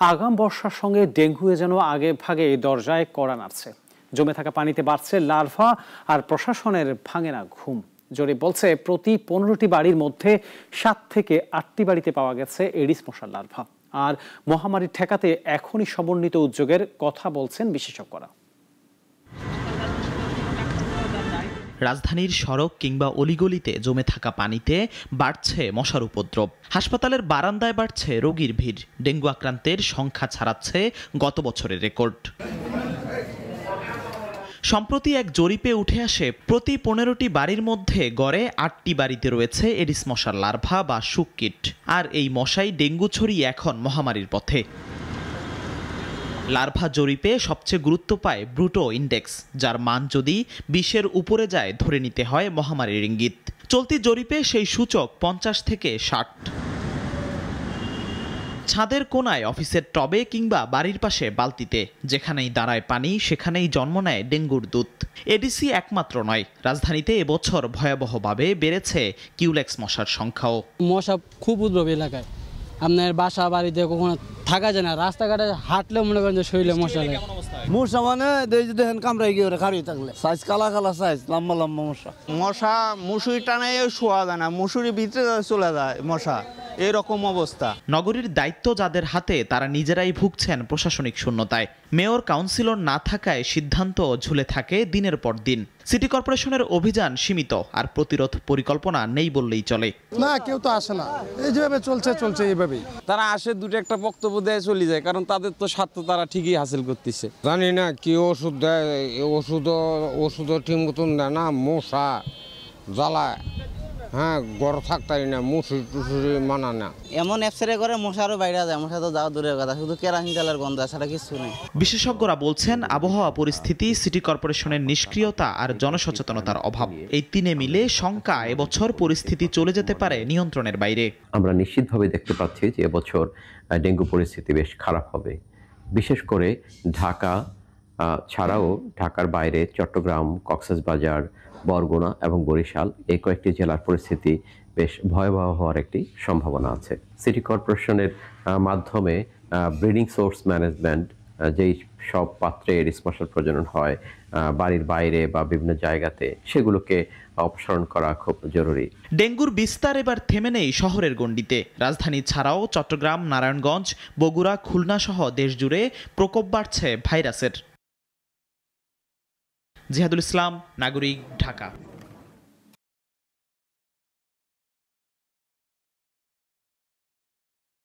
আগাম বর্ষার সঙ্গে ডেঙ্গু যেন আগে ভাগে দরজায় কড়া নাড়ছে। জমে থাকা পানিতে বাড়ছে লার্ভা, আর প্রশাসনের ভাঙে না ঘুম। জরিপ বলছে প্রতি 15টি বাড়ির মধ্যে 7 থেকে 8টি বাড়িতে পাওয়া গেছে এডিস মশার লার্ভা। আর মহামারী ঠেকাতে এখনই সমন্বিত উদ্যোগের কথা বলছেন বিশেষজ্ঞরা। রাজধানীর সড়ক কিংবা অলিগলিতে জমে থাকা পানিতে বাড়ছে মশার উপদ্রব। হাসপাতালের বারান্দায় বাড়ছে রোগীর ভিড়। ডেঙ্গু আক্রান্তের সংখ্যা ছাড়াচ্ছে গত বছরের রেকর্ড। সম্প্রতি এক জরিপে উঠে আসে প্রতি 15টি বাড়ির মধ্যে গড়ে 8টি বাড়িতে রয়েছে এডিস মশার লার্ভা বা শুককিট। আর এই মশাই ডেঙ্গু ছড়িয়ে এখন মহামারীর পথে। লার্ভা জরিপে সবচেয়ে গুরুত্ব পায় ব্রুটো ইন্ডেক্স, যার মান যদি 20-এর উপরে যায় ধরে নিতে হয় মহামারীর ইঙ্গিত। চলতি জরিপে সেই সূচক 50 থেকে 60। ছাদের কোনায়, অফিসের টবে কিংবা বাড়ির পাশে বালতিতে যেখানেই দাঁড়ায় পানি সেখানেই জন্ম নেয় ডেঙ্গুর দূত। এডিসি একমাত্র নয়, রাজধানীতে এবছর ভয়াবহভাবে বেড়েছে কিউলেক্স মশার সংখ্যাও। মশা খুব উদ্ভব এলাকায়, আপনার বাসা বাড়িতে কখনো থাকা যায় না, রাস্তাঘাটে হাঁটলে মনে করেন যে শরীরে মশা লাগে। মশা মানে দেখেন কামড়াই গিয়ে খাড়িয়ে থাকলে সাইজ কালা কালা সাইজ, লম্বা লম্বা মশা। মশা মুসুরি টানে শোয়া যায় না, মুসুরির ভিতরে চলে যায় মশা, এরকম অবস্থা। নগরীর দায়িত্ব যাদের হাতে তারা নিজেরাই ভুগছেন প্রশাসনিক শূন্যতায়। মেয়র, কাউন্সিলর না থাকায় সিদ্ধান্ত ঝুলে থাকে দিনের পর দিন। সিটি কর্পোরেশনের অভিযান সীমিত, আর প্রতিরোধ পরিকল্পনা নেই বললেই চলে। না, কেউ তো আসে না, এই যেভাবে চলছে এইভাবেই। তারা আসে দুটো একটা বক্তব্য দেয় চলে যায়, কারণ তাদের তো স্বার্থ তারা ঠিকই হাসিল করতেছে। জানি না কি ওষুধ দেয়, ওষুধও ঠিক মতন দেয় না, মশা জ্বালায়। হ্যাঁ, গড় থাকতারি না, মুসুরি মানা না। এমন এক্সরে করে মশারও বাইরে যায়, মশা তো যাওয়া দূরের কথা, শুধু কেরাসিন তেলের গন্ধ ছাড়া কিছু নেই। বিশেষজ্ঞরা বলছেন আবহাওয়া পরিস্থিতি, সিটি কর্পোরেশনের নিষ্ক্রিয়তা আর জনসচেতনতার অভাব, এই তিনে মিলে শঙ্কা এবছর পরিস্থিতি চলে যেতে পারে নিয়ন্ত্রণের বাইরে। আমরা নিশ্চিতভাবে দেখতে পাচ্ছি যে এবছর ডেঙ্গু পরিস্থিতি বেশ খারাপ হবে। বিশেষ করে ঢাকা ছাড়াও ঢাকার বাইরে চট্টগ্রাম, কক্সবাজার, বরগুনা এবং বরিশাল এই কয়েকটি জেলার পরিস্থিতি বেশ ভয়াবহ হওয়ার একটি সম্ভাবনা আছে। সিটি কর্পোরেশনের মাধ্যমে ব্রিডিং সোর্স ম্যানেজমেন্ট, যেই সব পাত্রে এডিস মশার প্রজনন হয় বাড়ির বাইরে বা বিভিন্ন জায়গাতে, সেগুলোকে অপসারণ করা খুব জরুরি। ডেঙ্গুর বিস্তার এবার থেমে নেই শহরের গণ্ডিতে। রাজধানী ছাড়াও চট্টগ্রাম, নারায়ণগঞ্জ, বগুড়া, খুলনা সহ দেশজুড়ে প্রকোপ বাড়ছে ভাইরাসের। জিহাদুল ইসলাম, নাগরিক, ঢাকা।